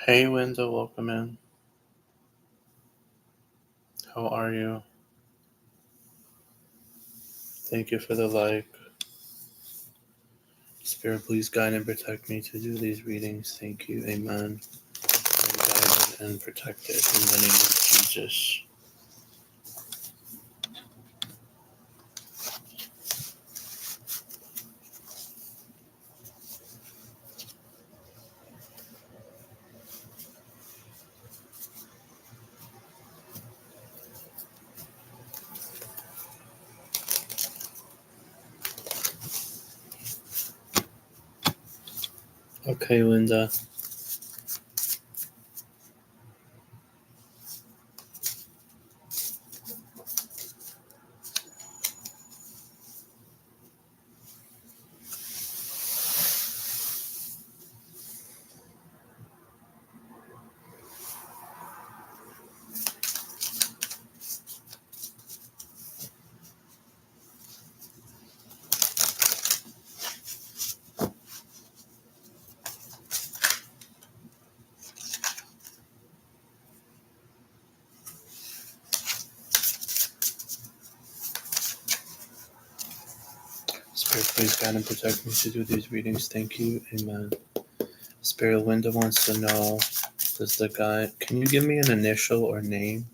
Hey Linda, welcome in. How are you? Thank you for the like. Spirit, please guide and protect me to do these readings. Thank you. Amen. I'm guided and protected in the name of Jesus. Okay, Linda. Spirit, please guide and protect me to do these readings. Thank you. Amen. Spirit, Linda wants to know, does the guy, can you give me an initial or name?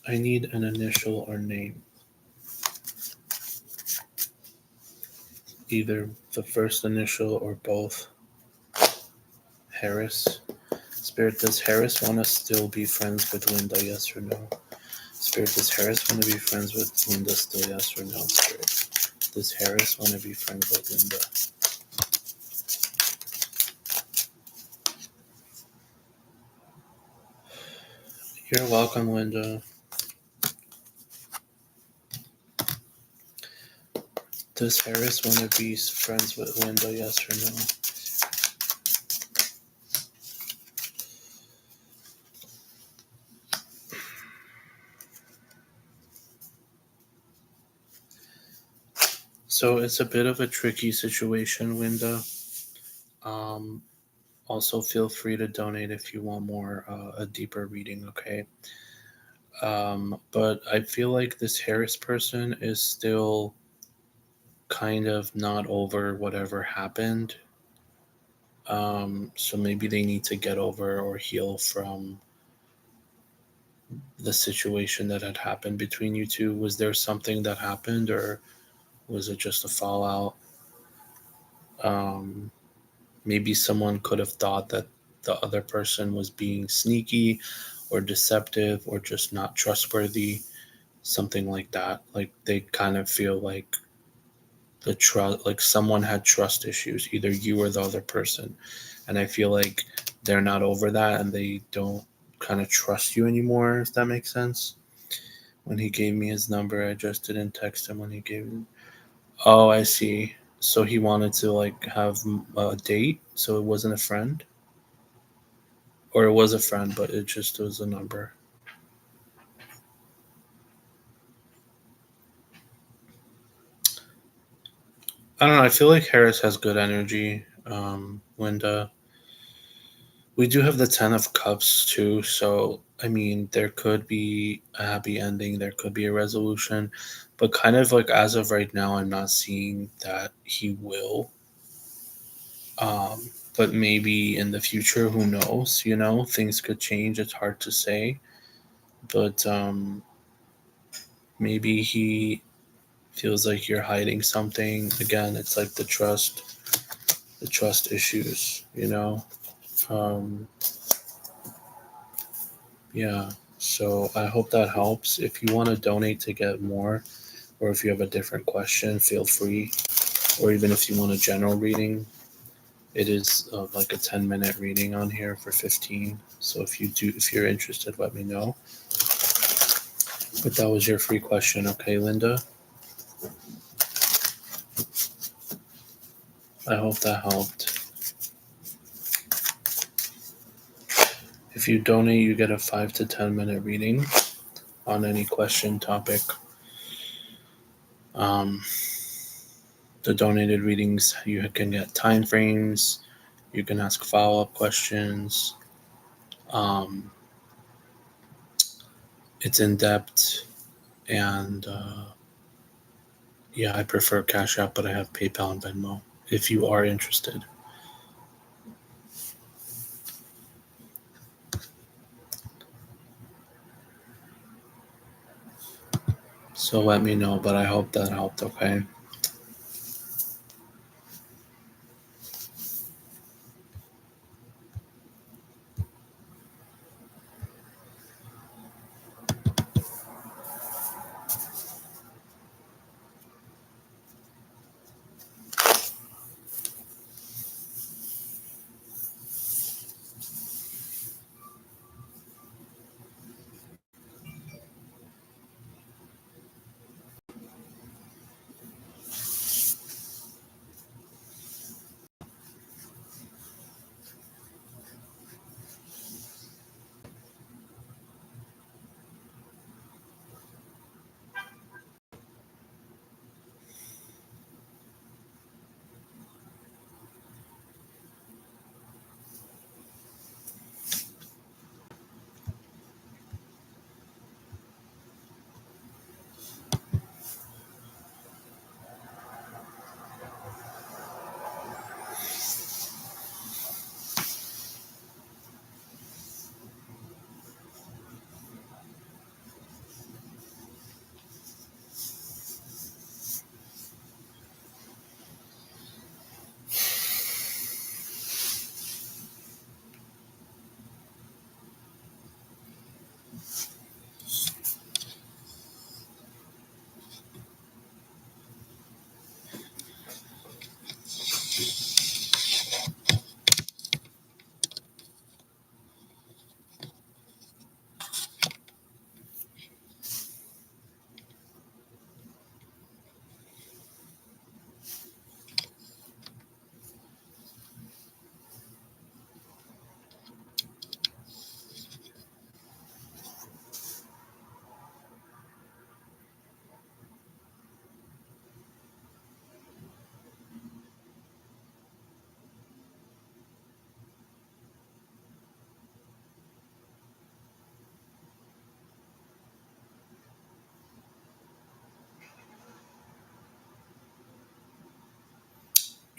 I need an initial or name. Either the first initial or both. Harris. Spirit, does Harris want to still be friends with Linda, yes or no? Spirit, does Harris want to be friends with Linda still, yes or no? Spirit, does Harris want to be friends with Linda? You're welcome, Linda. Does Harris want to be friends with Linda, yes or no? So it's a bit of a tricky situation, Linda. Also, feel free to donate if you want more, a deeper reading, okay? But I feel like this Harris person is still kind of not over whatever happened. So maybe they need to get over or heal from the situation that had happened between you two. Was there something that happened, or was it just a fallout? Um, Maybe someone could have thought that the other person was being sneaky or deceptive or just not trustworthy, something like that. Like they kind of feel like the trust, like someone had trust issues, either you or the other person. And I feel like they're not over that and they don't kind of trust you anymore, if that makes sense. When he gave me his number, I just didn't text him when he gave it. Oh, I see. So he wanted to like have a date, so it wasn't a friend, or it was a friend, but it just was a number. I don't know. I feel like Harris has good energy. Linda, we do have the Ten of Cups too, so I mean, there could be a happy ending, there could be a resolution, but kind of like as of right now, I'm not seeing that he will. But maybe in the future, who knows? You know, things could change. It's hard to say, but maybe he feels like you're hiding something. Again, it's like the trust issues. You know, um, yeah. So I hope that helps. If you want to donate to get more, or if you have a different question, feel free. Or even if you want a general reading, it is like a 10-minute reading on here for 15. So if you're interested, let me know. But that was your free question, okay, Linda? I hope that helped. If you donate, you get a 5 to 10-minute reading on any question topic. Um, The donated readings, you can get time frames, you can ask follow-up questions. It's in depth, and yeah, I prefer Cash App, but I have PayPal and Venmo if you are interested. So let me know, but I hope that helped, okay?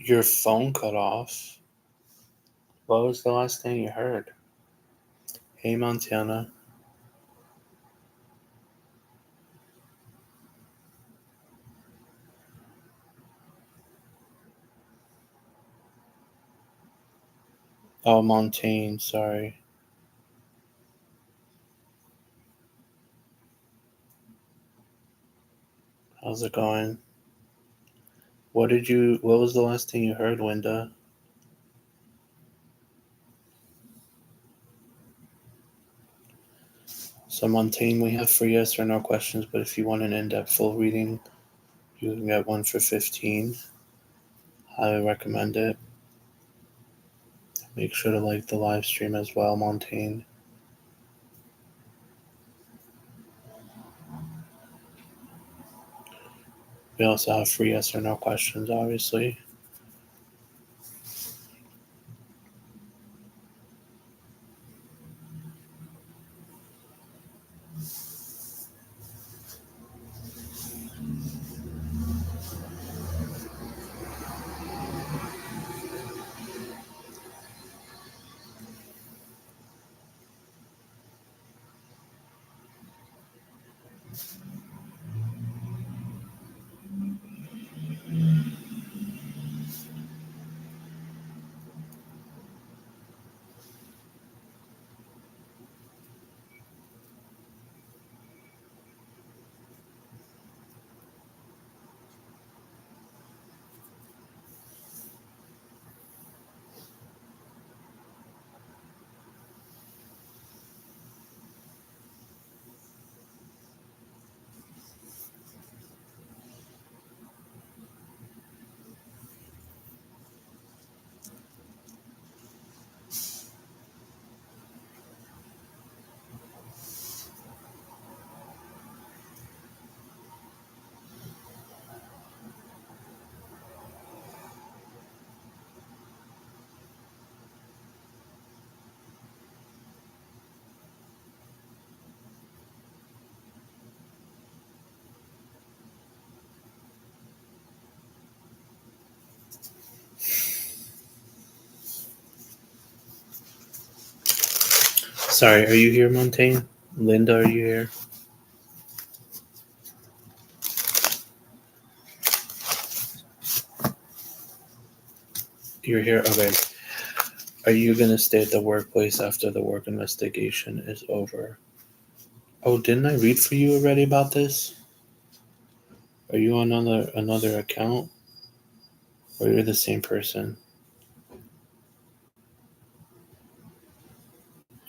Your phone cut off. What was the last thing you heard? Hey, Montana. Oh, Montaigne, sorry. How's it going? What was the last thing you heard, Winda? So Montaigne, we have free yes or no questions, but if you want an in-depth full reading, you can get one for 15. Highly recommend it. Make sure to like the live stream as well, Montaigne. We also have free yes or no questions, obviously. Sorry, are you here, Montaigne? Linda, are you here? You're here? Okay. Are you going to stay at the workplace after the work investigation is over? Oh, didn't I read for you already about this? Are you on another account? Or you're the same person?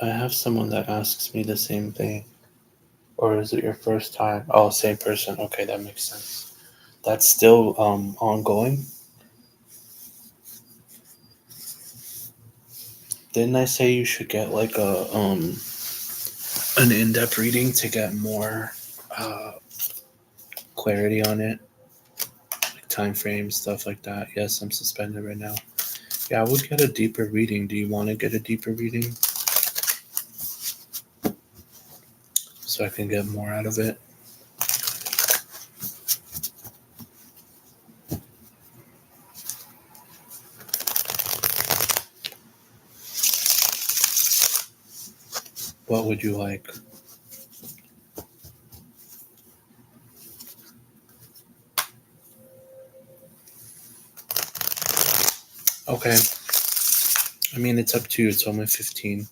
I have someone that asks me the same thing. Or is it your first time? Oh, same person. Okay, that makes sense. That's still ongoing? Didn't I say you should get like a an in-depth reading to get more uh, clarity on it, like time frames, stuff like that? Yes, I'm suspended right now. Yeah, I would get a deeper reading. Do you want to get a deeper reading so I can get more out of it? What would you like? Okay. I mean, it's up to you. It's only 15.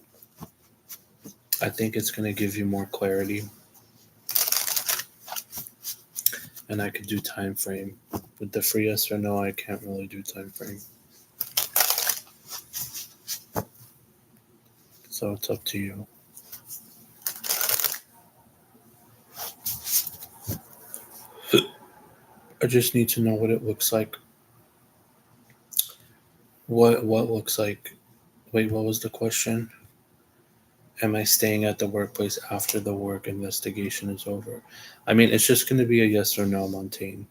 I think it's going to give you more clarity. And I could do time frame. With the free yes or no, I can't really do time frame. So it's up to you. I just need to know what it looks like. What looks like? Wait, what was the question? Am I staying at the workplace after the work investigation is over? I mean, it's just going to be a yes or no, Montaigne.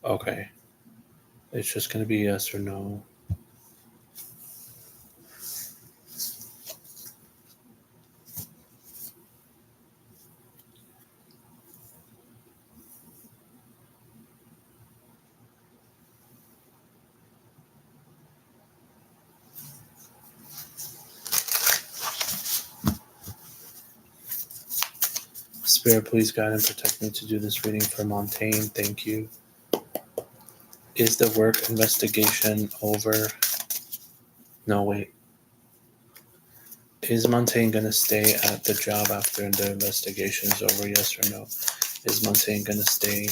Okay. It's just going to be yes or no. Spirit, please guide and protect me to do this reading for Montaigne. Thank you. Is the work investigation over? No, wait. Is Montaigne going to stay at the job after the investigation is over? Yes or no? Is Montaigne going to stay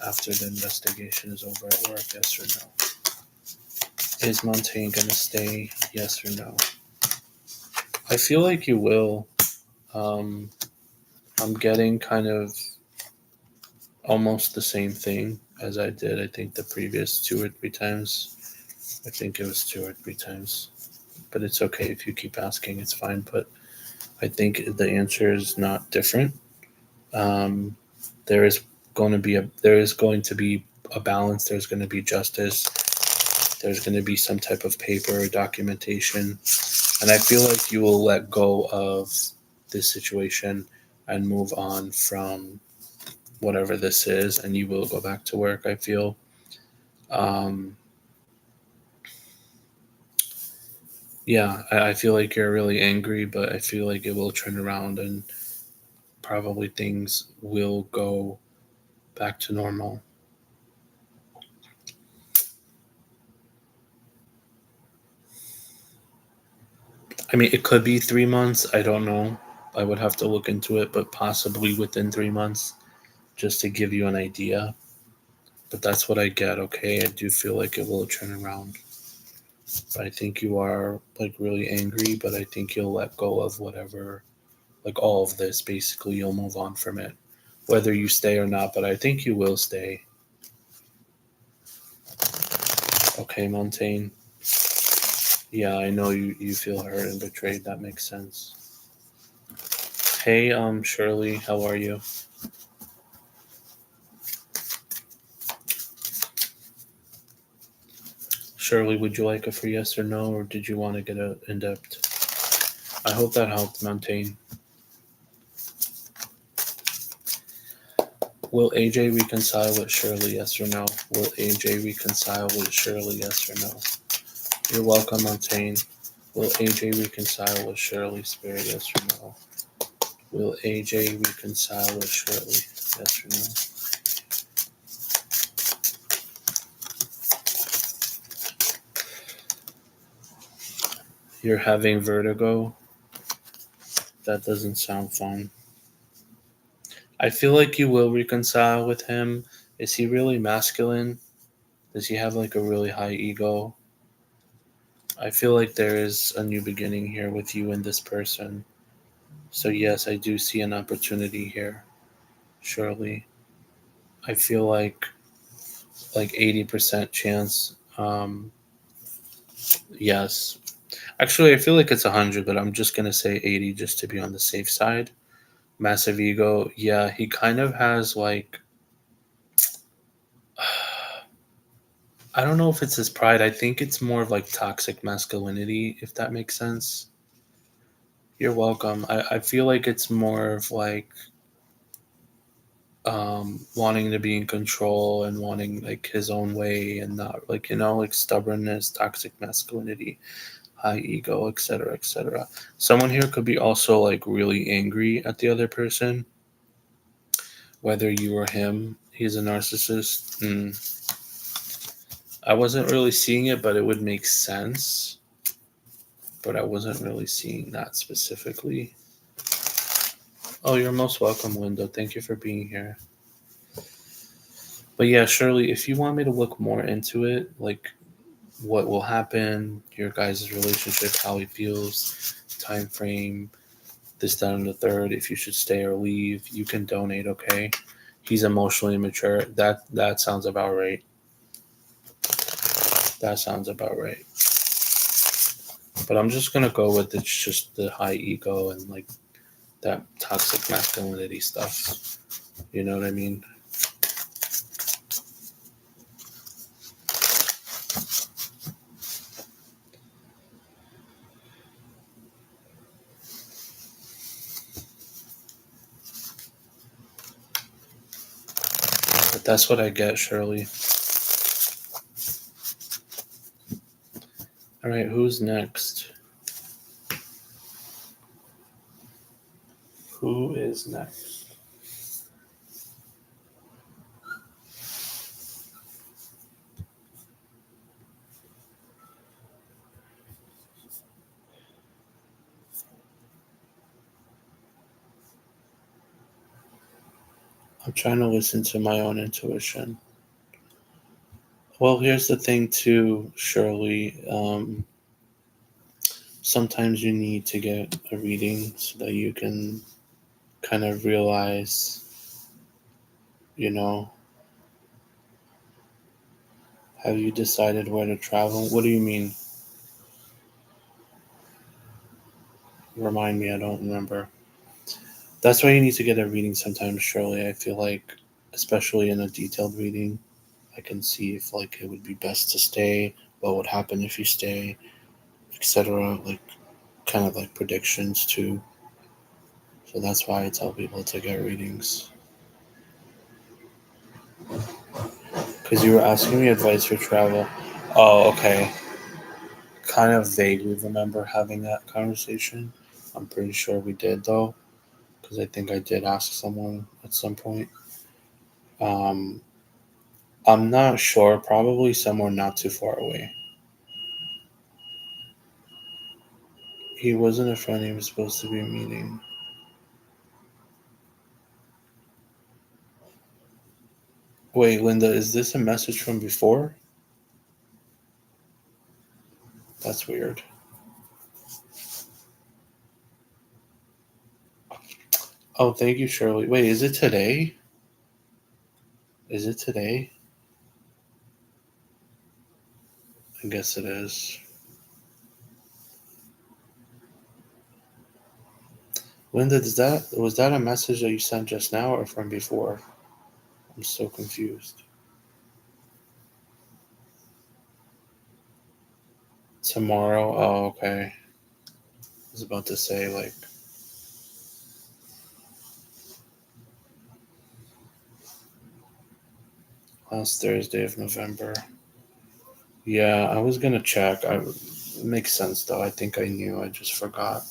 after the investigation is over at work? Yes or no? Is Montaigne going to stay? Yes or no? I feel like you will. I'm getting kind of almost the same thing as I did, I think, the previous 2 or 3 times. I think it was 2 or 3 times. But it's okay if you keep asking, it's fine. But I think the answer is not different. Um, there is going to be a balance. There's going to be justice. There's going to be some type of paper or documentation, and I feel like you will let go of this situation and move on from whatever this is, and you will go back to work. I feel. Um, yeah, I feel like you're really angry, but I feel like it will turn around and probably things will go back to normal. I mean, it could be 3 months. I don't know. I would have to look into it, but possibly within 3 months, just to give you an idea. But that's what I get, okay? I do feel like it will turn around. But I think you are like really angry, but I think you'll let go of whatever, like all of this, basically. You'll move on from it, whether you stay or not, but I think you will stay. Okay, Montaigne? Yeah, I know you feel hurt and betrayed. That makes sense. Hey, Shirley, how are you? Shirley, would you like a free yes or no, or did you want to get a in-depth? I hope that helped, Montaigne. Will AJ reconcile with Shirley, yes or no? Will AJ reconcile with Shirley, yes or no? You're welcome, Montaigne. Will AJ reconcile with Shirley? Spirit, yes or no? Will AJ reconcile with Shirley? Yes or no? You're having vertigo? That doesn't sound fun. I feel like you will reconcile with him. Is he really masculine? Does he have like a really high ego? I feel like there is a new beginning here with you and this person. So yes, I do see an opportunity here. Surely. I feel like 80% chance. Yes. Actually, I feel like it's 100, but I'm just gonna say 80 just to be on the safe side. Massive ego. Yeah, he kind of has like I don't know if it's his pride. I think it's more of like toxic masculinity, if that makes sense. You're welcome. I feel like it's more of like wanting to be in control and wanting like his own way and not like like stubbornness, toxic masculinity, high ego, etc., etc. Someone here could be also like really angry at the other person, whether you or him. He's a narcissist. I wasn't really seeing it, but it would make sense. But I wasn't really seeing that specifically. Oh, you're most welcome, Linda. Thank you for being here. But yeah, Shirley, if you want me to look more into it, like what will happen, your guys' relationship, how he feels, time frame, this, that, and the third, if you should stay or leave, you can donate, okay? He's emotionally mature. That sounds about right. That sounds about right. But I'm just gonna go with it's just the high ego and like that toxic masculinity stuff. You know what I mean? But that's what I get, Shirley. All right, who's next? Who is next? I'm trying to listen to my own intuition. Well, here's the thing, too, Shirley. Sometimes you need to get a reading so that you can kind of realize, you know, have you decided where to travel? What do you mean? Remind me, I don't remember. That's why you need to get a reading sometimes, Shirley. I feel like, especially in a detailed reading, I can see if like it would be best to stay, what would happen if you stay, etc. Like kind of like predictions too. So that's why I tell people to get readings. Because you were asking me advice for travel. Oh, okay. Kind of vaguely remember having that conversation. I'm pretty sure we did though, because I think I did ask someone at some point. Um, I'm not sure. Probably somewhere not too far away. He wasn't a friend. He was supposed to be meeting. Wait, Linda, is this a message from before? That's weird. Oh, thank you, Shirley. Wait, is it today? Is it today? I guess it is. Linda, was that a message that you sent just now or from before? I'm so confused. Tomorrow? Oh, okay. I was about to say like last Thursday of November. Yeah, I was gonna check. It makes sense though. I think I knew. I just forgot.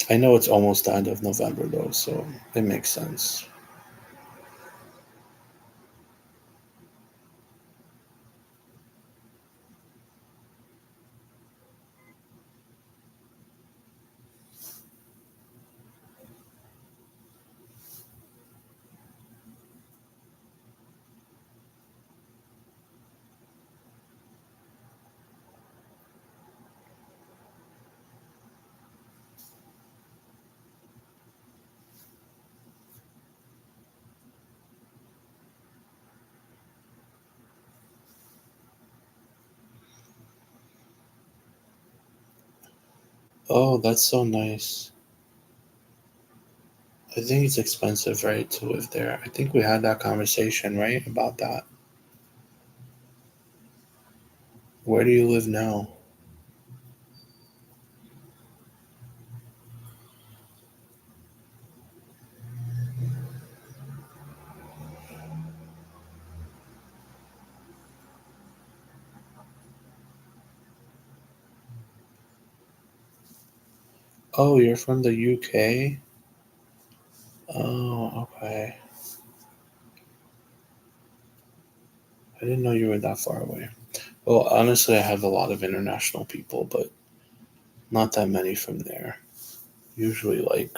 I know it's almost the end of November though, so it makes sense. Oh, that's so nice. I think it's expensive, right, to live there. I think we had that conversation, right, about that. Where do you live now? Oh, you're from the UK? Oh, okay. I didn't know you were that far away. Well, honestly, I have a lot of international people, but not that many from there. Usually, like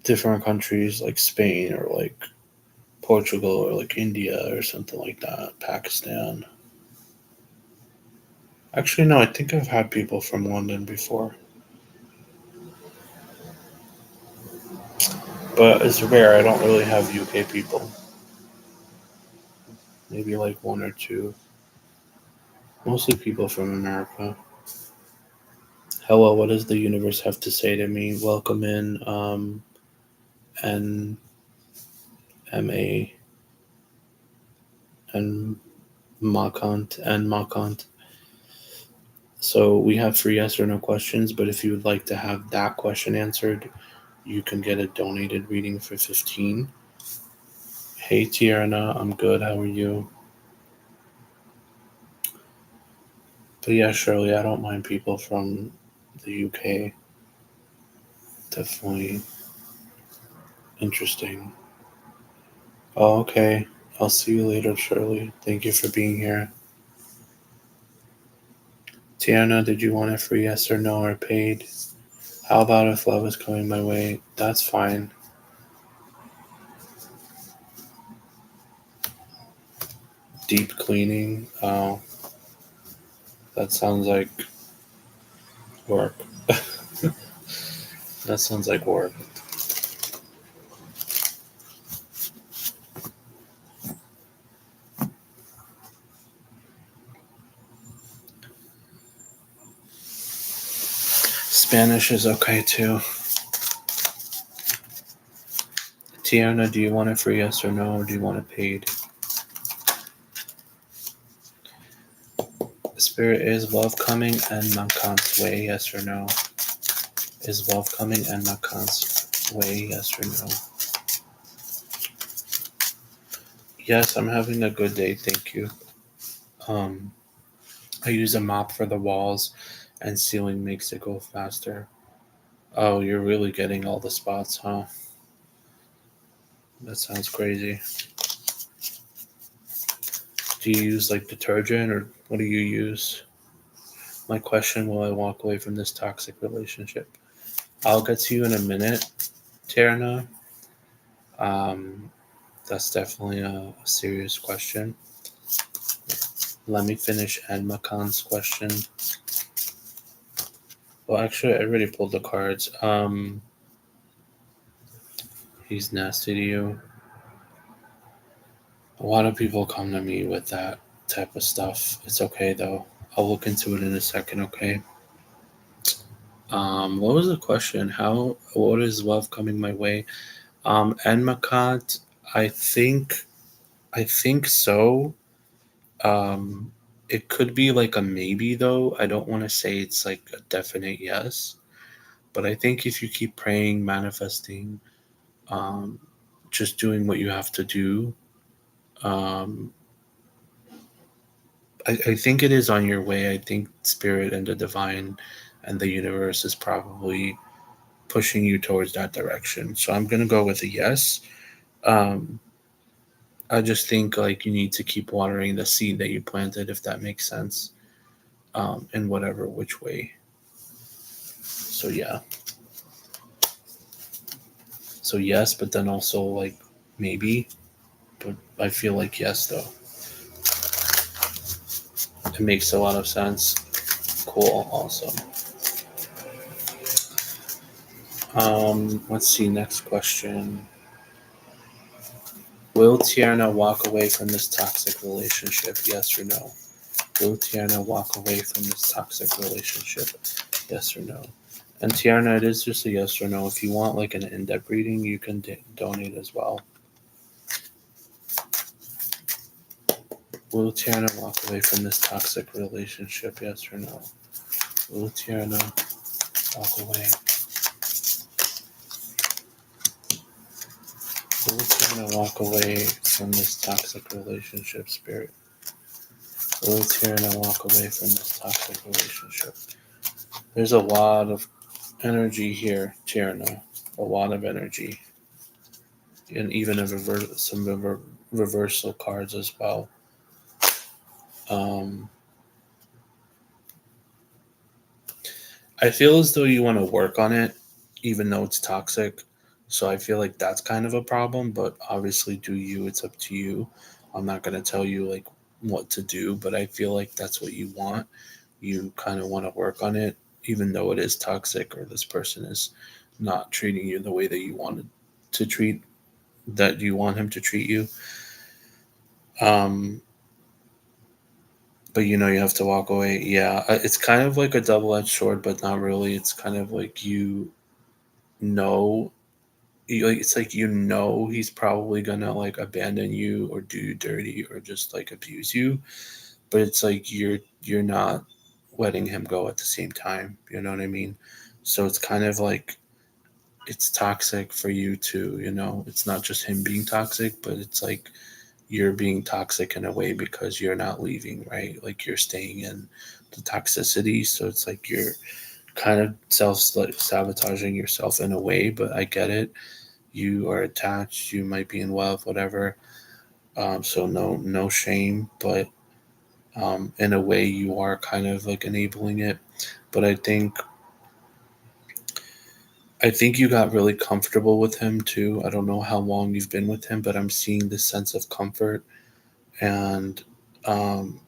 different countries like Spain or like Portugal or like India or something like that, Pakistan. Actually, no, I think I've had people from London before, but it's rare. I don't really have UK people. Maybe like one or two. Mostly people from America. Hello, what does the universe have to say to me? Welcome in, N M A and Makant. So we have free yes or no questions, but if you would like to have that question answered, you can get a donated reading for 15. Hey Tierna, I'm good. How are you? But yeah, Shirley, I don't mind people from the UK. Definitely interesting. Oh, okay. I'll see you later, Shirley. Thank you for being here. Tiana, did you want it for yes or no or paid? How about if love is coming my way? That's fine. Deep cleaning. Oh, that sounds like work. That sounds like work. Spanish is okay too. Tiana, do you want it for yes or no, or do you want it paid? Spirit, is love coming and Makant's way, yes or no? Is love coming and Makant's way, yes or no? Yes, I'm having a good day, thank you. Um, I use a mop for the walls, and ceiling makes it go faster. Oh, you're really getting all the spots, huh? That sounds crazy. Do you use like detergent or what do you use? My question, will I walk away from this toxic relationship? I'll get to you in a minute, Tarana. Um, that's definitely a serious question. Let me finish Edma Khan's question. Well, actually, I already pulled the cards. He's nasty to you. A lot of people come to me with that type of stuff. It's okay though. I'll look into it in a second. Okay. What was the question? What is love coming my way? And Makat, I think, I think so. Um, it could be like a maybe though. I don't want to say it's like a definite yes, but I think if you keep praying, manifesting, um, just doing what you have to do, um, I think it is on your way. I think spirit and the divine and the universe is probably pushing you towards that direction. So I'm gonna go with a yes. Um, I just think like you need to keep watering the seed that you planted, if that makes sense, in whatever which way. So yeah. So yes, but then also like maybe, but I feel like yes though. It makes a lot of sense. Cool, awesome. Let's see. Next question. Will Tierna walk away from this toxic relationship? Yes or no? Will Tierna walk away from this toxic relationship? Yes or no? And Tierna, it is just a yes or no. If you want like an in-depth reading, you can donate as well. Will Tierna walk away from this toxic relationship? Yes or no? Will Tierna walk away? Will Tierna walk away from this toxic relationship, Spirit? Will Tierna walk away from this toxic relationship? There's a lot of energy here, Tierna. A lot of energy. And even some reversal cards as well. Um, I feel as though you want to work on it, even though it's toxic. So I feel like that's kind of a problem, but obviously, do you? It's up to you. I'm not going to tell you like what to do, but I feel like that's what you want. You kind of want to work on it, even though it is toxic or this person is not treating you the way that you wanted to treat, that you want him to treat you. Um, but you have to walk away. Yeah, it's kind of like a double-edged sword, but not really. It's kind of like know it's like he's probably gonna like abandon you or do you dirty or just like abuse you, but it's like you're not letting him go at the same time. You know what I mean? So it's kind of like it's toxic for you too. It's not just him being toxic, but it's like you're being toxic in a way because you're not leaving, right? Like you're staying in the toxicity. So it's like you're kind of self sabotaging yourself in a way, but I get it. You are attached, you might be in love, whatever. So no shame, but in a way you are kind of like enabling it. But I think you got really comfortable with him too. I don't know how long you've been with him, but I'm seeing this sense of comfort, and um,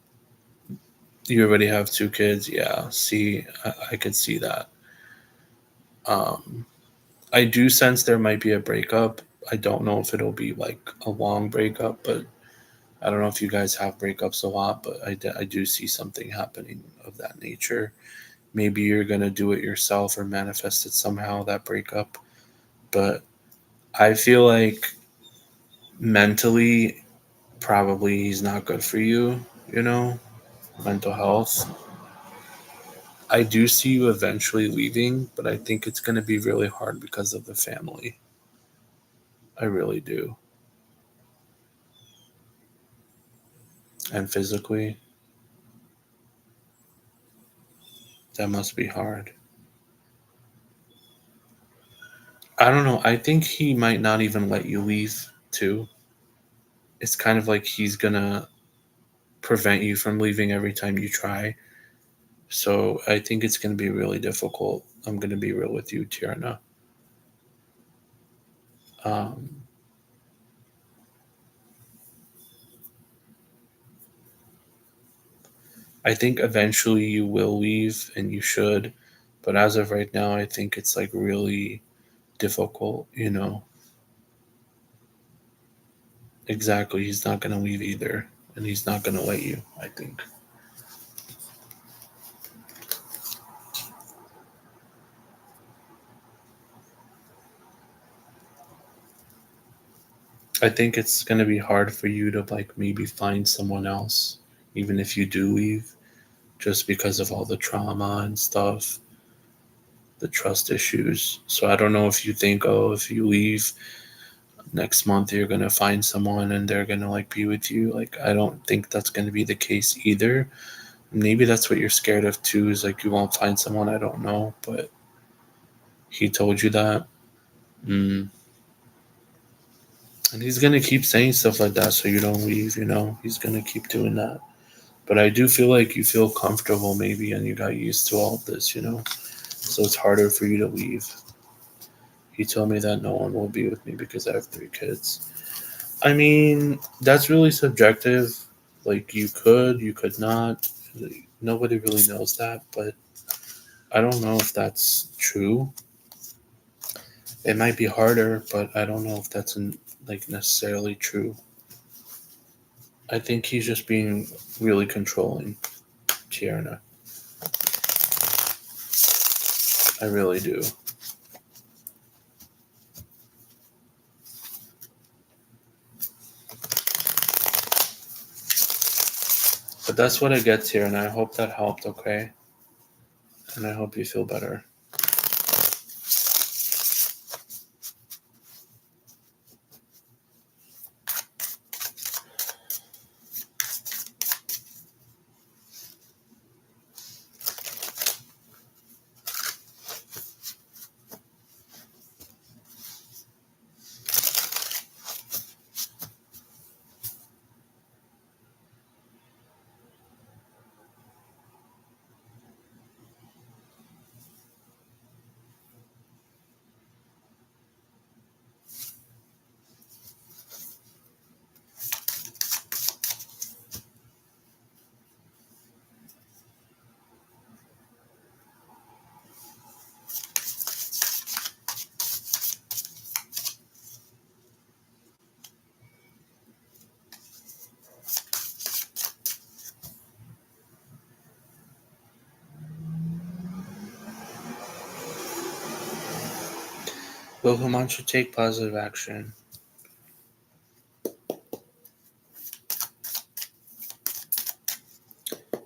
you already have 2 kids. Yeah, see, I could see that. Um, I do sense there might be a breakup. I don't know if it'll be like a long breakup, but I don't know if you guys have breakups a lot, but I do see something happening of that nature. Maybe you're going to do it yourself or manifest it somehow, that breakup. But I feel like mentally, probably he's not good for you, you know, mental health. I do see you eventually leaving, but I think it's going to be really hard because of the family. I really do. And physically, that must be hard. I don't know. I think he might not even let you leave, too. It's kind of like he's going to prevent you from leaving every time you try. So I think it's going to be really difficult. I'm going to be real with you, Tierna. Um, I think eventually you will leave and you should. But as of right now, I think it's like really difficult. Exactly. He's not going to leave either. And he's not going to let you, I think. I think it's going to be hard for you to like maybe find someone else, even if you do leave, just because of all the trauma and stuff, the trust issues. So I don't know if you think, oh, if you leave, next month you're gonna find someone and they're gonna like be with you. Like I don't think that's gonna be the case either. Maybe that's what you're scared of too, is like you won't find someone. I don't know, but he told you that. Mm. And he's gonna keep saying stuff like that so you don't leave, you know? He's gonna keep doing that. But I do feel like you feel comfortable maybe and you got used to all of this, you know? So it's harder for you to leave. He told me that no one will be with me because I have 3 kids. I mean, that's really subjective. Like, you could not. Nobody really knows that, but I don't know if that's true. It might be harder, but I don't know if that's like necessarily true. I think he's just being really controlling, Tierna. I really do. But that's what it gets here, and I hope that helped, okay? And I hope you feel better. Will Himanshu take positive action?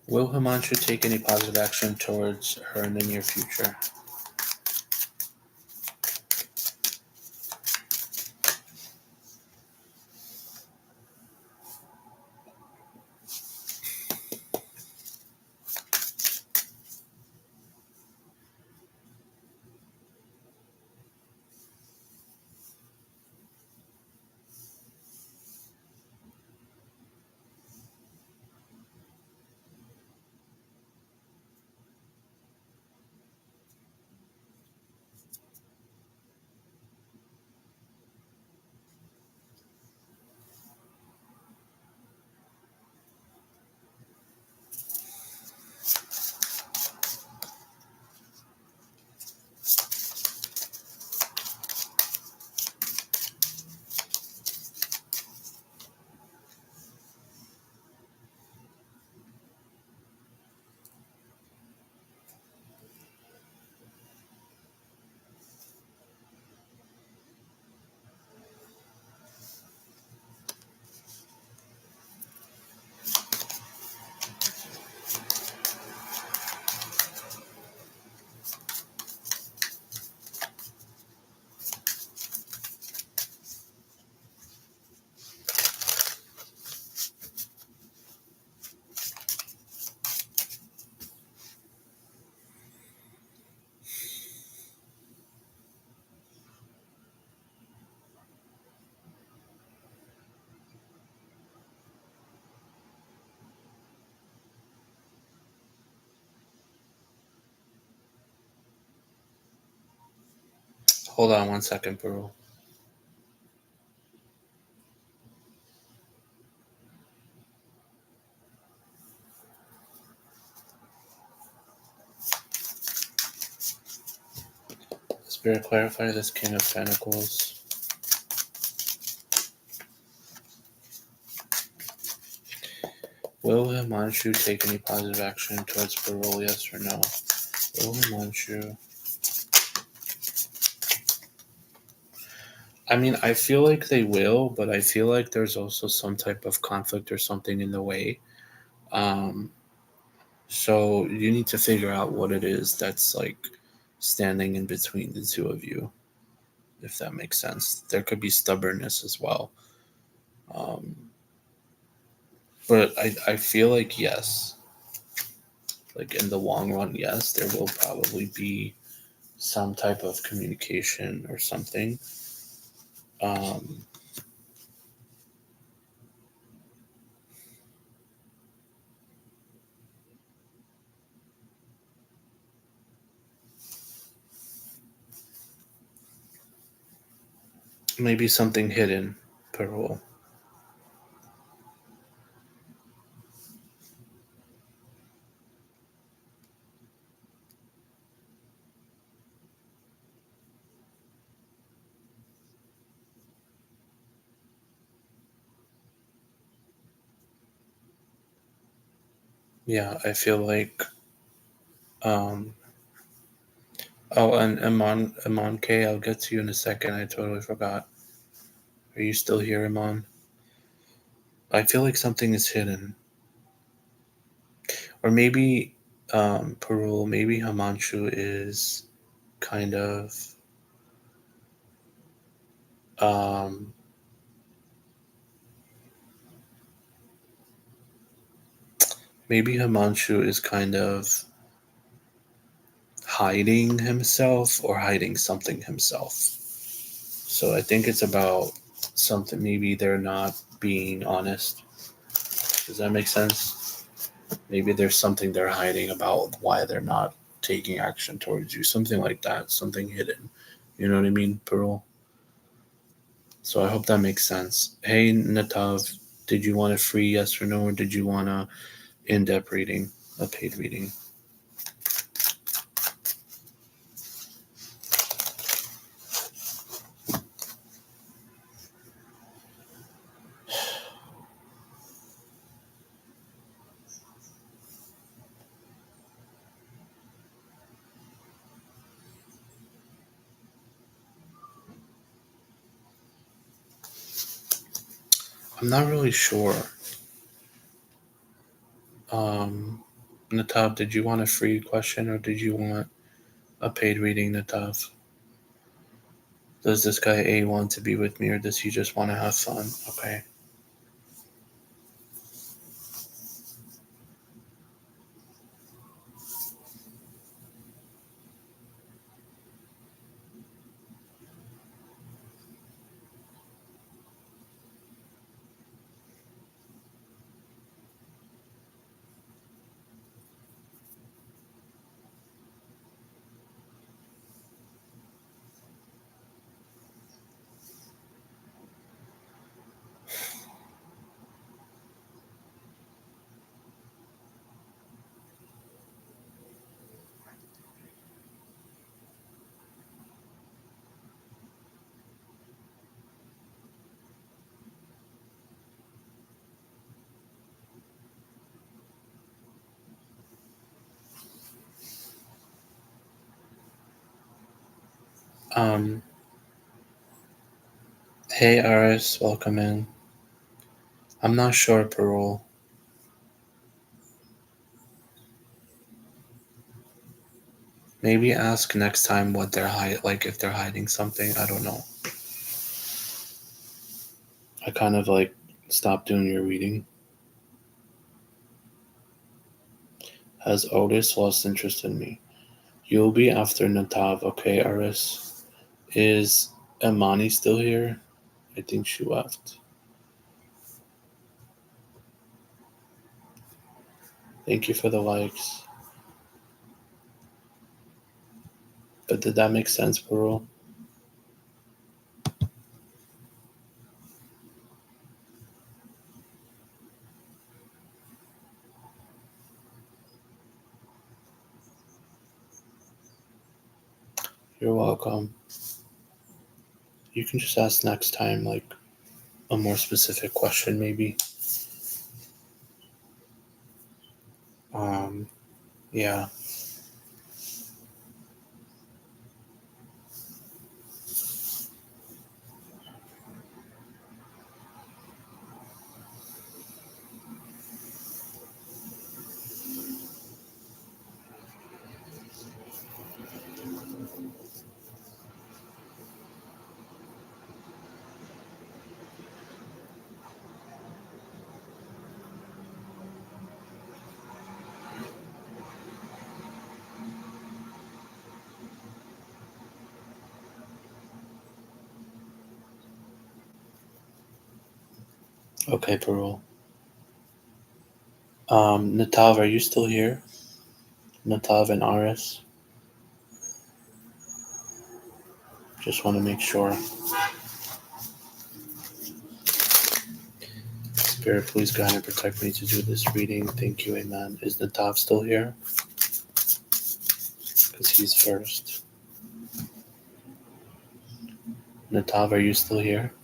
Will Himanshu take any positive action towards her in the near future? Hold on 1 second, bro. Spirit, clarify this King of Pentacles. Will Himanshu take any positive action towards parole, yes or no? Will Himanshu... I mean, I feel like they will, but I feel like there's also some type of conflict or something in the way. Um, so you need to figure out what it is that's like standing in between the two of you. if that makes sense. There could be stubbornness as well. Um, but I feel like yes, like in the long run, yes, there will probably be some type of communication or something. Um, Maybe something hidden, Parole. Yeah, I feel like. Um, oh, and Iman K, I'll get to you in a second. I totally forgot. Are you still here, Iman? I feel like something is hidden, or maybe Parul. Maybe Himanshu is kind of um, maybe Himanshu is kind of hiding himself or hiding something himself. So I think it's about something. Maybe they're not being honest. Does that make sense? Maybe there's something they're hiding about why they're not taking action towards you. Something like that. Something hidden. You know what I mean, Pearl? So I hope that makes sense. Hey, Natav, did you want a free yes or no, or did you want a in-depth reading, a paid reading? I'm not really sure. Natav, did you want a free question or did you want a paid reading, Natav? Does this guy A want to be with me or does he just want to have fun? Okay. Um, hey, Aris, welcome in. I'm not sure, Parole. Maybe ask next time what they're like if they're hiding something. I don't know. I kind of like stopped doing your reading. Has Otis lost interest in me? You'll be after Natav, okay, Aris? Is Amani still here? I think she left. Thank you for the likes. But did that make sense, Parole? You're welcome. You can just ask next time, like a more specific question, maybe. Um, yeah. Okay, Parul. Natav, are you still here? Natav and Aris? Just want to make sure. Spirit, please guide and protect me to do this reading. Thank you, amen. Is Natav still here? Because he's first. Natav, are you still here?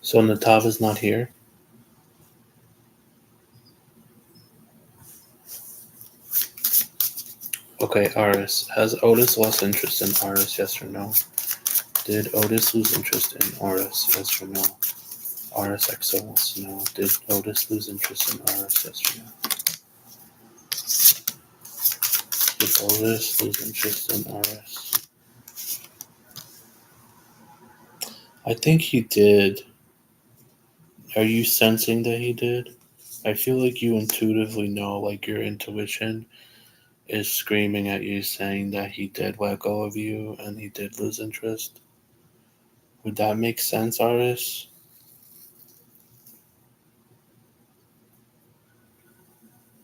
So Natav is not here? Okay, Aris. Has Otis lost interest in Aris, yes or no? Did Otis lose interest in Aris, yes or no? Aris XO wants to know. Did Otis lose interest in Aris, yes or no? Did Otis lose interest in Aris? I think he did. Are you sensing that he did? I feel like you intuitively know, like your intuition is screaming at you saying that he did let go of you and he did lose interest. Would that make sense, Aris?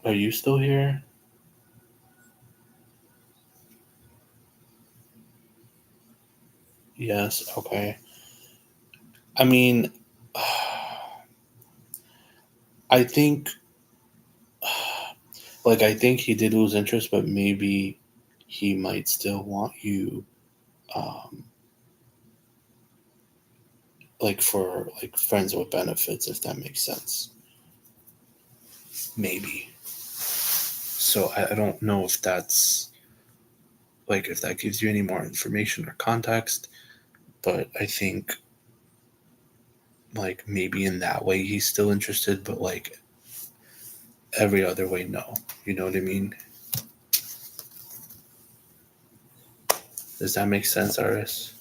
Are you still here? Yes, okay. I mean, I think, I think he did lose interest, but maybe he might still want you, um, for friends with benefits, if that makes sense. Maybe. So I don't know if that's if that gives you any more information or context, but I think maybe in that way he's still interested, but every other way, no. You know what I mean? Does that make sense, Aris?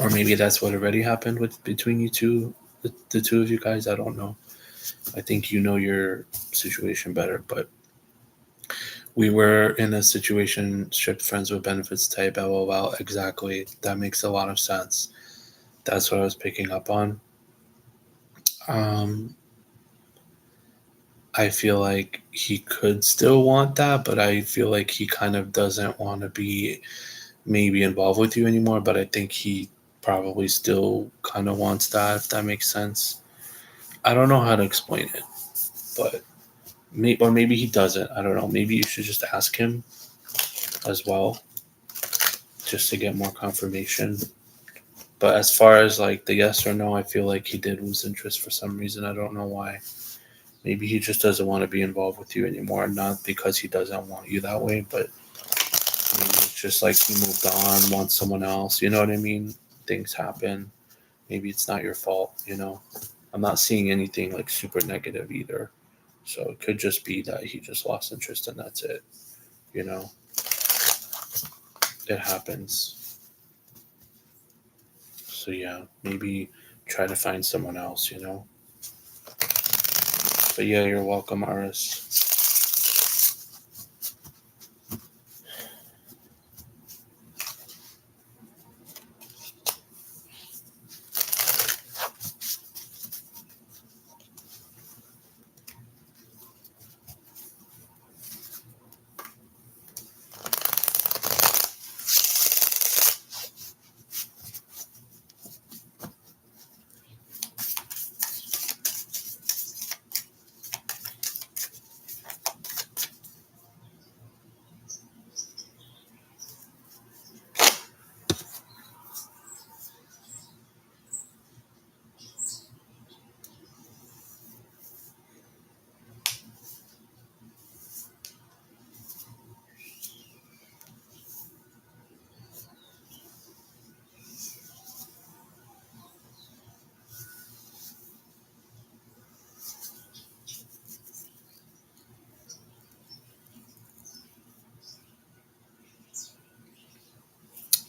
Or maybe that's what already happened with between you two, the two of you guys. I don't know. I think you know your situation better, but we were in a situation ship friends with benefits type. LOL. Exactly. That makes a lot of sense. That's what I was picking up on. Um, I feel like he could still want that, but I feel like he kind of doesn't want to be maybe involved with you anymore. But I think he probably still kind of wants that, if that makes sense. I don't know how to explain it, but or maybe he doesn't. I don't know. Maybe you should just ask him as well, just to get more confirmation. But as far as the yes or no, I feel like he did lose interest for some reason. I don't know why. Maybe he just doesn't want to be involved with you anymore. Not because he doesn't want you that way, but maybe it's just he moved on, wants someone else. You know what I mean? Things happen. Maybe it's not your fault. I'm not seeing anything super negative either. So it could just be that he just lost interest and that's it. You know, it happens. So yeah, maybe try to find someone else. But yeah, you're welcome, Aris.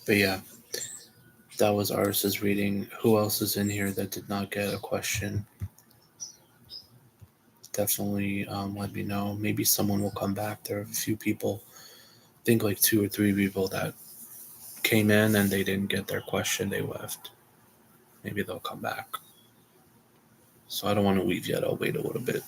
But yeah, that was Aris's reading. Who else is in here that did not get a question? Definitely let me know. Maybe someone will come back. There are a few people, I think like 2 or 3 people that came in and they didn't get their question. They left. Maybe they'll come back. So I don't want to leave yet. I'll wait a little bit.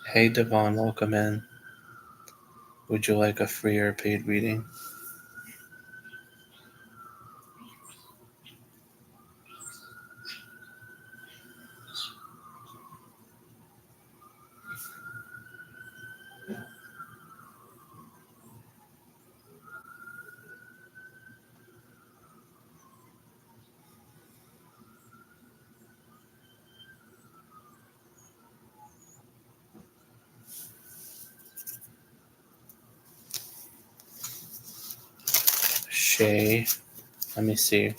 Hey Devon, welcome in. Would you like a free or paid reading? Shay, let me see.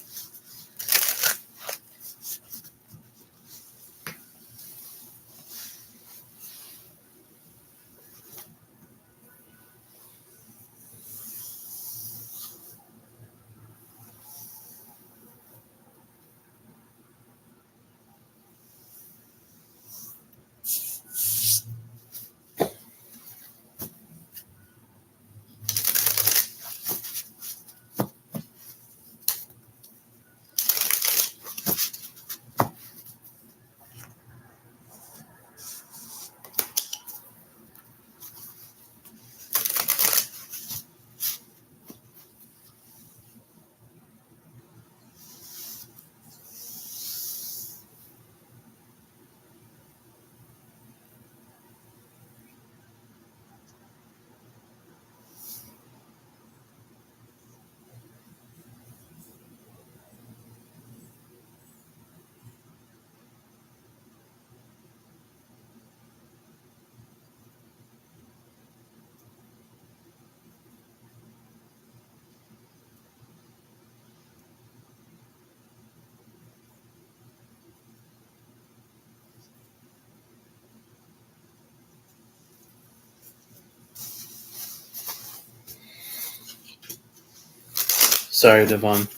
Sorry, Devon.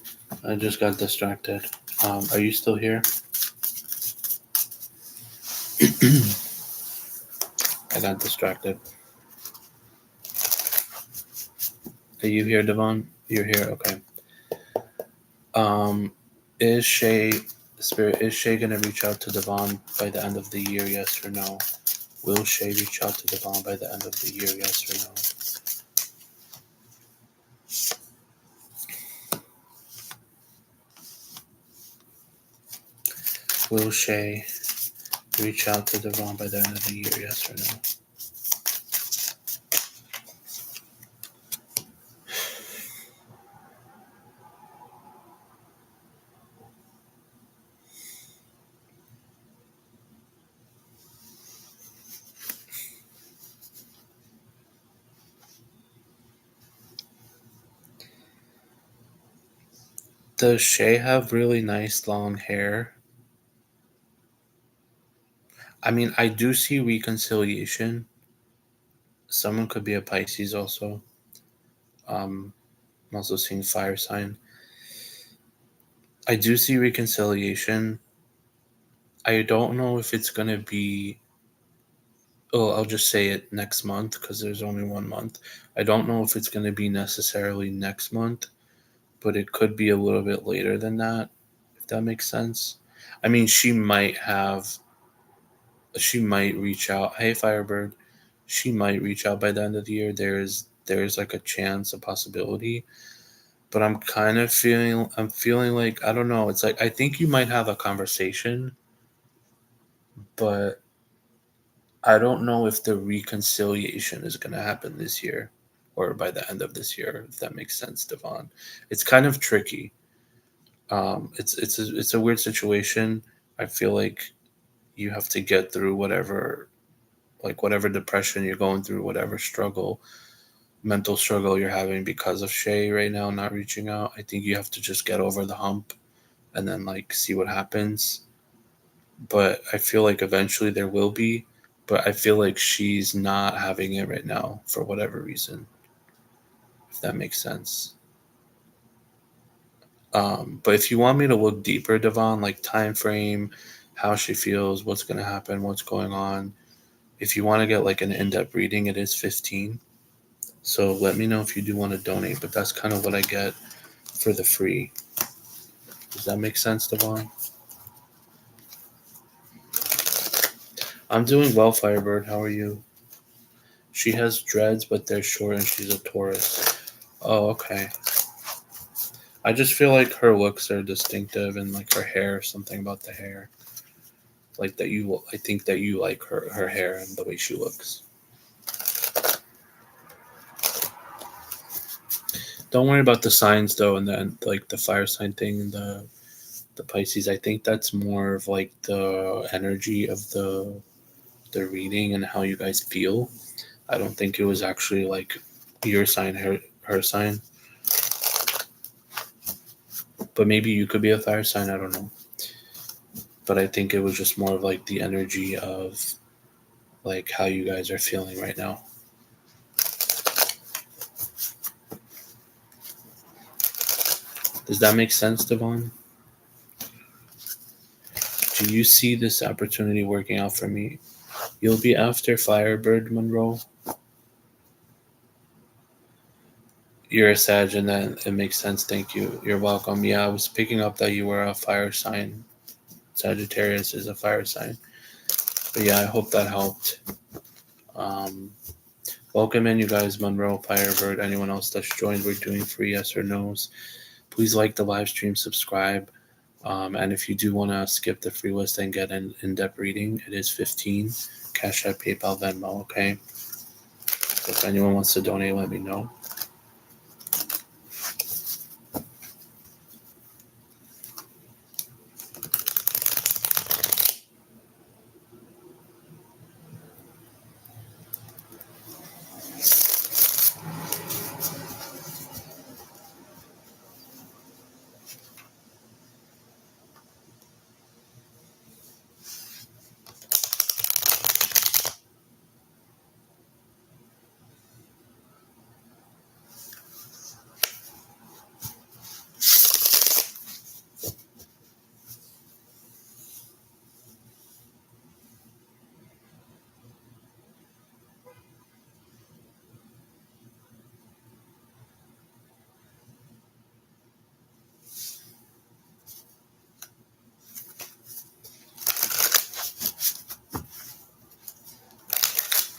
I just got distracted. Are you still here? I got distracted. Are you here, Devon? You're here. Okay. Um, is Shay Spirit? Is Shay gonna reach out to Devon by the end of the year? Yes or no? Will Shay reach out to Devon by the end of the year? Yes or no? Will Shay reach out to Devon by the end of the year? Yes or no? Does Shay have really nice long hair? I mean, I do see reconciliation. Someone could be a Pisces also. I'm also seeing fire sign. I do see reconciliation. I don't know if it's gonna be. Oh, I'll just say it next month because there's only 1 month. I don't know if it's gonna be necessarily next month, but it could be a little bit later than that, if that makes sense. I mean, she might reach out. Hey, Firebird, she might reach out by the end of the year. There's like a chance, a possibility, but I'm feeling like I don't know. It's like I think you might have a conversation, but I don't know if the reconciliation is going to happen this year or by the end of this year. If that makes sense, Devon. It's kind of tricky. It's a weird situation. I feel like you have to get through whatever depression you're going through, whatever mental struggle you're having because of Shay right now not reaching out. I think you have to just get over the hump and then like see what happens. But I feel like eventually there will be. But I feel like she's not having it right now for whatever reason, if that makes sense. But if you want me to look deeper, Devon, like time frame, how she feels, what's going to happen, what's going on, if you want to get like an in-depth reading, it is 15. So let me know if you do want to donate, but that's kind of what I get for the free. Does that make sense, Devon? I'm doing well, Firebird. How are you? She has dreads, but they're short and she's a Taurus. Oh, okay. I just feel like her looks are distinctive and like her hair, something about the hair. Like that I think that you like her hair and the way she looks. Don't worry about the signs though, and then like the fire sign thing and the Pisces. I think that's more of like the energy of the reading and how you guys feel. I don't think it was actually like your sign, her sign. But maybe you could be a fire sign. I don't know. But I think it was just more of like the energy of like how you guys are feeling right now. Does that make sense, Devon? Do you see this opportunity working out for me? You'll be after Firebird, Monroe. You're a Sag, and then it makes sense. Thank you. You're welcome. Yeah, I was picking up that you were a fire sign. Sagittarius is a fire sign. But yeah, I hope that helped. Um, Welcome in, you guys. Monroe, Firebird, anyone else that's joined. We're doing free yes or no's. Please like the live stream, subscribe. And if you do want to skip the free list and get an in-depth reading, it is 15. Cash App, PayPal, Venmo, okay? If anyone wants to donate, let me know.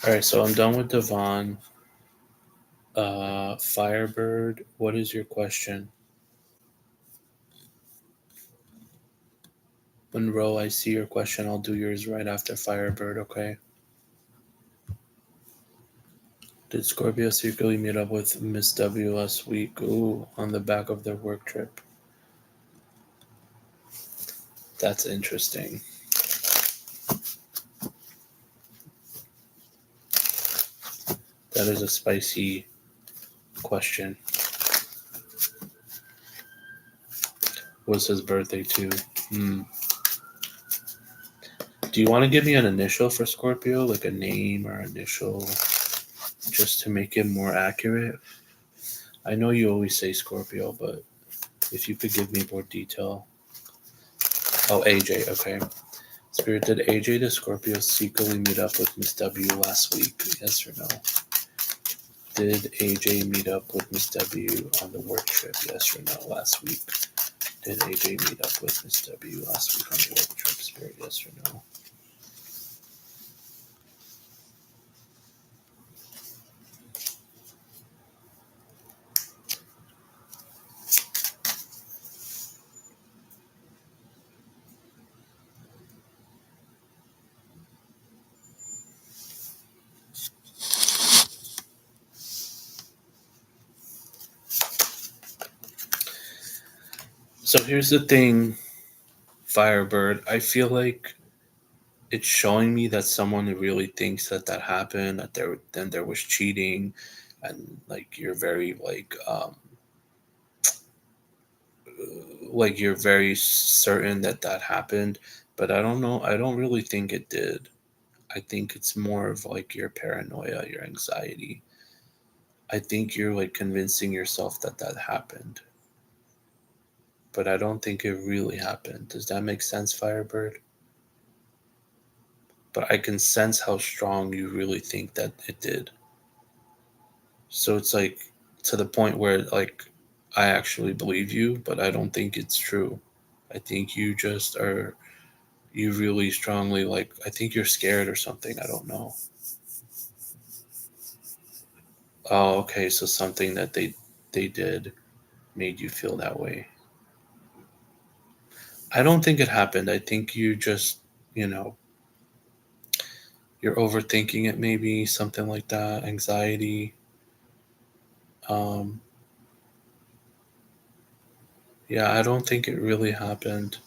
All right, so I'm done with Devon. Firebird, what is your question? Monroe, I see your question. I'll do yours right after Firebird, okay? Did Scorpio secretly meet up with Miss W last week? Ooh, on the back of their work trip. That's interesting. That is a spicy question. Was his birthday too? Do you want to give me an initial for Scorpio, like a name or initial, just to make it more accurate? I know you always say Scorpio, but if you could give me more detail. Oh, AJ, okay. Spirit, did AJ the Scorpio secretly meet up with Miss W last week? Yes or no? Did AJ meet up with Miss W on the work trip? Yes or no? Last week. Did AJ meet up with Miss W last week on the work trip? Spirit, yes or no? So here's the thing, Firebird. I feel like it's showing me that someone really thinks that happened, that there was cheating, and like you're very like you're very certain that happened, but I don't know. I don't really think it did. I think it's more of like your paranoia, your anxiety. I think you're like convincing yourself that happened, but I don't think it really happened. Does that make sense, Firebird? But I can sense how strong you really think that it did. So it's like to the point where like I actually believe you, but I don't think it's true. I think you just are, you really strongly like, I think you're scared or something. I don't know. Oh, okay. So something that they did made you feel that way. I don't think it happened. I think you just, you know, you're overthinking it, maybe something like that, anxiety. Um, yeah, I don't think it really happened.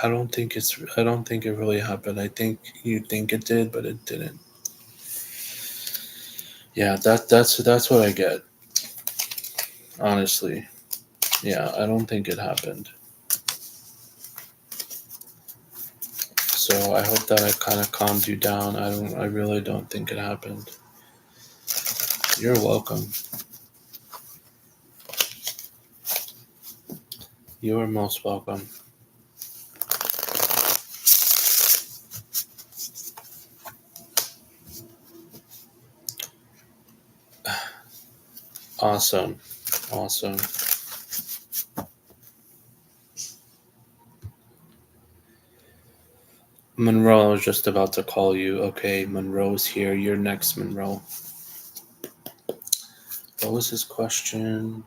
I don't think it really happened. I think you think it did, but it didn't. Yeah, that's what I get. Honestly. Yeah, I don't think it happened. So I hope that I kind of calmed you down. I really don't think it happened. You're welcome. You are most welcome. Awesome. Awesome. Monroe, I was just about to call you. Okay, Monroe's here. You're next, Monroe. What was his question?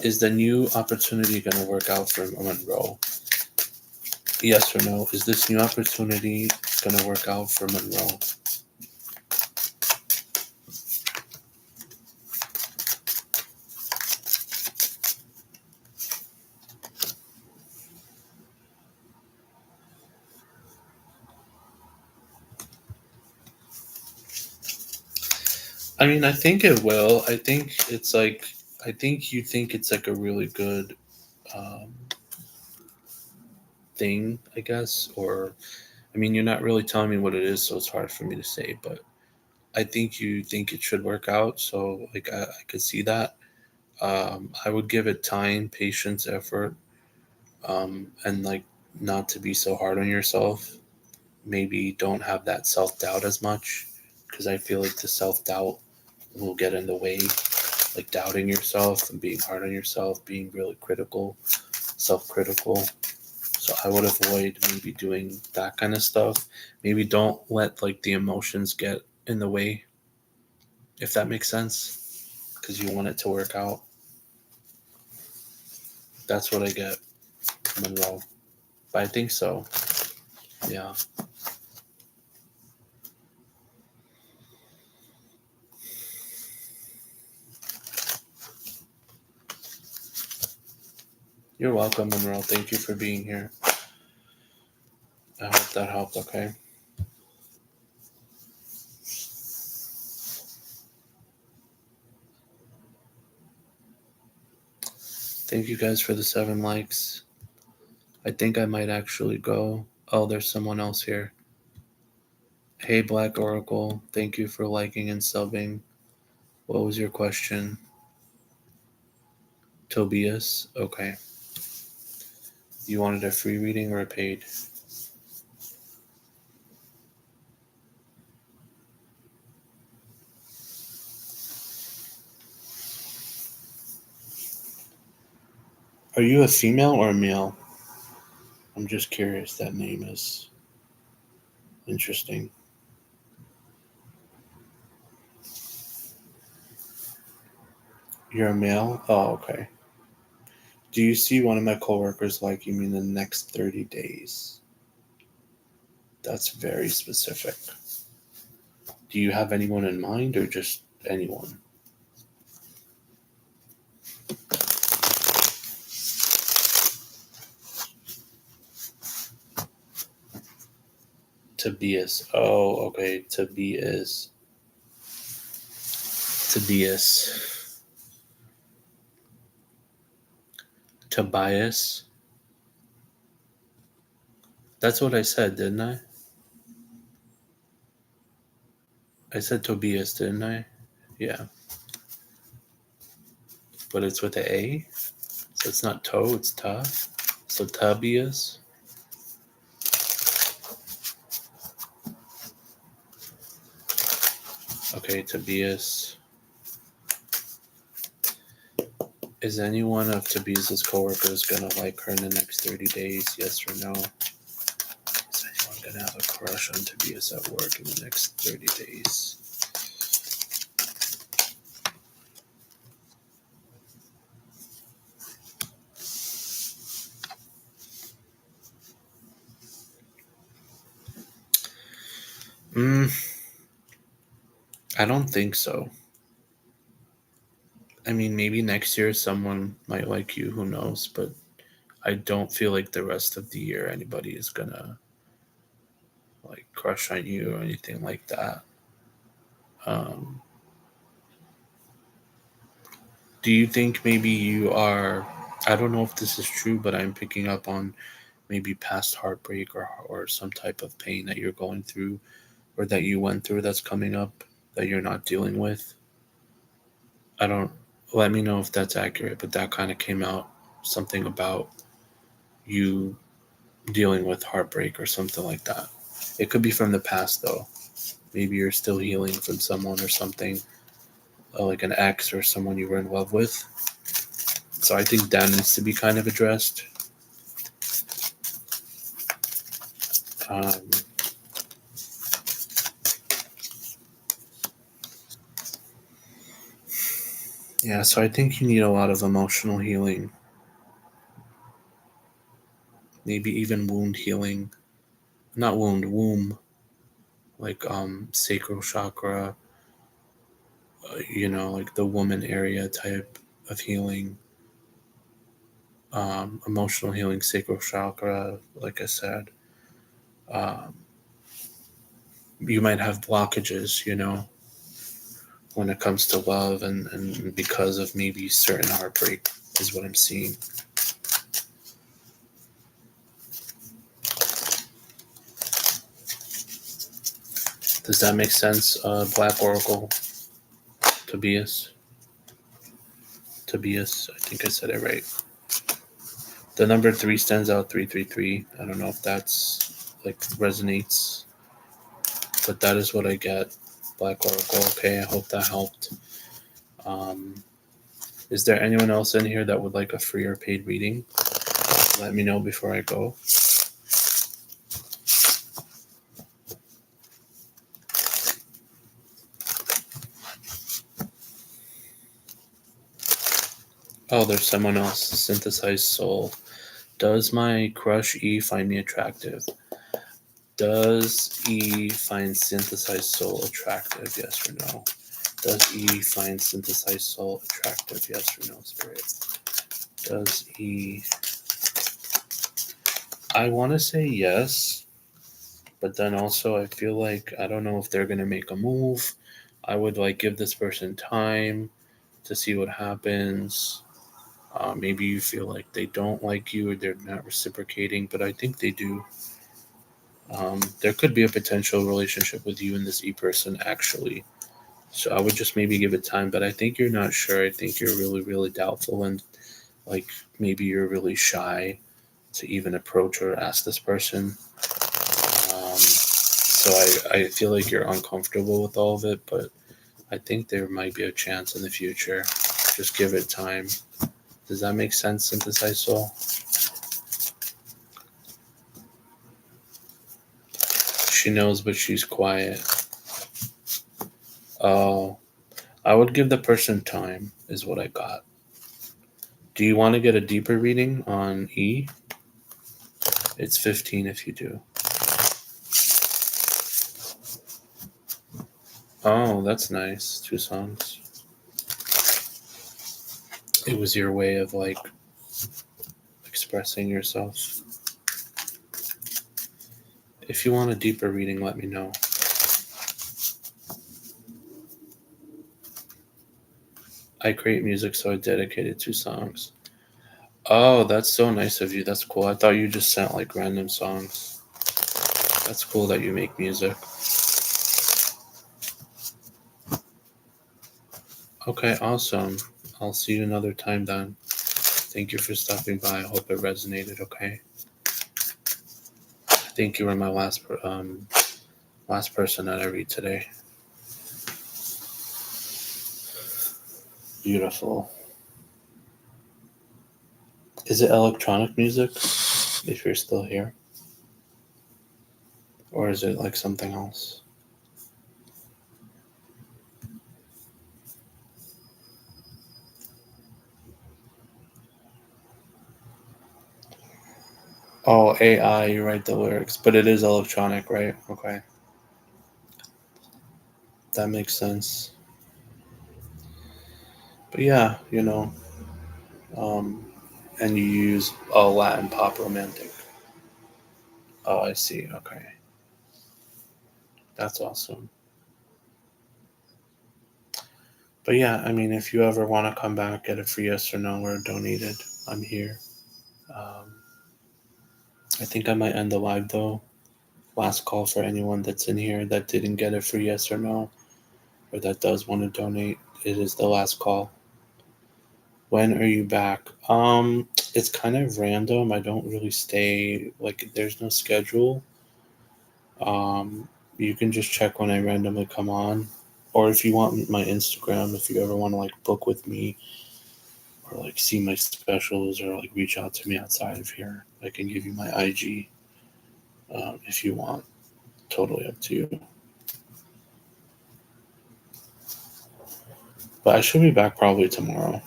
Is the new opportunity going to work out for Monroe? Yes or no? Is this new opportunity going to work out for Monroe? I mean, I think it will. I think it's like, I think you think it's like a really good um, thing, I guess. Or, I mean, you're not really telling me what it is, so it's hard for me to say, but I think you think it should work out. So, like, I could see that. I would give it time, patience, effort, and like not to be so hard on yourself. Maybe don't have that self doubt as much because I feel like the self doubt will get in the way, like doubting yourself and being hard on yourself, being really critical, self critical. So So I would avoid maybe doing that kind of stuff. Maybe don't let like the emotions get in the way, if that makes sense, because you want it to work out. That's what I get, Monroe. But I think so. Yeah. You're welcome, Monroe. Thank you for being here. I hope that helped, okay? Thank you guys for the 7 likes. I think I might actually go. Oh, there's someone else here. Hey, Black Oracle. Thank you for liking and subbing. What was your question? Tobias? Okay. You wanted a free reading or a paid? Are you a female or a male? I'm just curious. That name is interesting. You're a male? Oh, okay. Do you see one of my coworkers like you in the next 30 days? That's very specific. Do you have anyone in mind or just anyone? Tobias. Oh, okay. Tobias. Tobias. That's what I said, didn't I? I said Tobias, didn't I? Yeah. But it's with an A? So it's not toe, it's ta. So Tobias. Okay, Tobias. Is any one of Tobias's coworkers gonna like her in the next 30 days? Yes or no? Is anyone gonna have a crush on Tobias at work in the next 30 days? I don't think so. I mean, maybe next year someone might like you, who knows, but I don't feel like the rest of the year anybody is gonna like crush on you or anything like that. Um, do you think maybe you are? I don't know if this is true, but I'm picking up on maybe past heartbreak or some type of pain that you're going through or that you went through that's coming up that you're not dealing with. I don't. Let me know if that's accurate, but that kind of came out something about you dealing with heartbreak or something like that. It could be from the past though. Maybe you're still healing from someone or something, like an ex or someone you were in love with. So I think that needs to be kind of addressed. Um, yeah, so I think you need a lot of emotional healing, maybe even wound healing. Not wound, womb, like sacral chakra, like the woman area type of healing. Emotional healing, sacral chakra, like I said. Um, you might have blockages, when it comes to love and because of maybe certain heartbreak is what I'm seeing. Does that make sense, Black Oracle? Tobias? I think I said it right. The number 3 stands out, 333. I don't know if that's like resonates, but that is what I get, Black Oracle. Okay, I hope that helped. Is there anyone else in here that would like a free or paid reading? Let me know before I go. Oh, there's someone else. Synthesized soul. Does my crush E find me attractive? Does E find synthesized soul attractive? Yes or no? Does E find synthesized soul attractive? Yes or no, Spirit? Does E. I want to say yes, but then also I feel like I don't know if they're going to make a move. I would like give this person time to see what happens. Maybe you feel like they don't like you or they're not reciprocating, but I think they do. There could be a potential relationship with you and this E person actually. So I would just maybe give it time, but I think you're not sure. I think you're really, really doubtful, and like maybe you're really shy to even approach or ask this person. So I feel like you're uncomfortable with all of it, but I think there might be a chance in the future. Just give it time. Does that make sense, Synthesized Soul? She knows, but she's quiet. Oh, I would give the person time, is what I got. Do you want to get a deeper reading on E? It's 15 if you do. Oh, that's nice. 2 songs. It was your way of like expressing yourself. If you want a deeper reading, let me know. I create music, so I dedicated 2 songs. Oh, that's so nice of you. That's cool. I thought you just sent like random songs. That's cool that you make music. Okay, awesome. I'll see you another time then. Thank you for stopping by. I hope it resonated, okay? I think you were my last person that I read today. Beautiful. Is it electronic music? If you're still here? Or is it like something else? Oh, AI, you write the lyrics, but it is electronic, right? Okay, that makes sense. But yeah, um, and you use a Latin pop romantic. Oh, I see. Okay, that's awesome. But yeah, I mean, if you ever want to come back, get a free yes or no or donate it, I'm here. Um, I think I might end the live though. Last call for anyone that's in here that didn't get a free yes or no or that does want to donate. It is the last call. When are you back? It's kind of random. I don't really stay like there's no schedule. You can just check when I randomly come on, or if you want my Instagram, if you ever want to like book with me or like see my specials or like reach out to me outside of here, I can give you my IG if you want. Totally up to you. But I should be back probably tomorrow.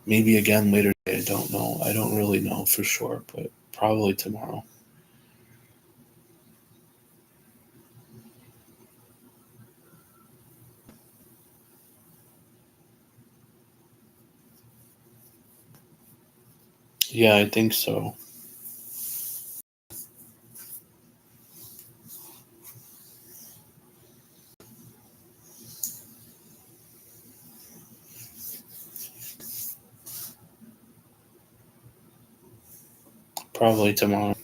Maybe again later today. I don't know. I don't really know for sure, but probably tomorrow. Yeah, I think so. Probably tomorrow.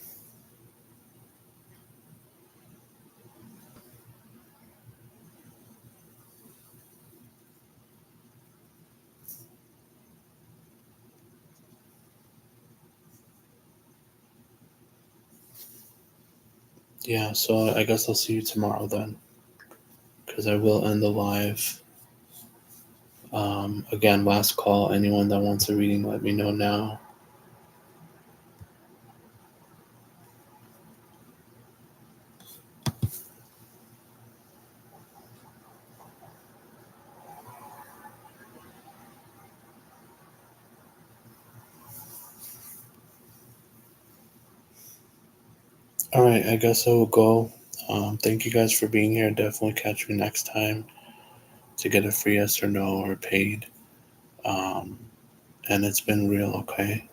Yeah, so I guess I'll see you tomorrow then, because I will end the live. Again, last call. Anyone that wants a reading, let me know now. All right, I guess I will go. Thank you guys for being here. Definitely catch me next time to get a free yes or no or paid. Um, and it's been real, okay?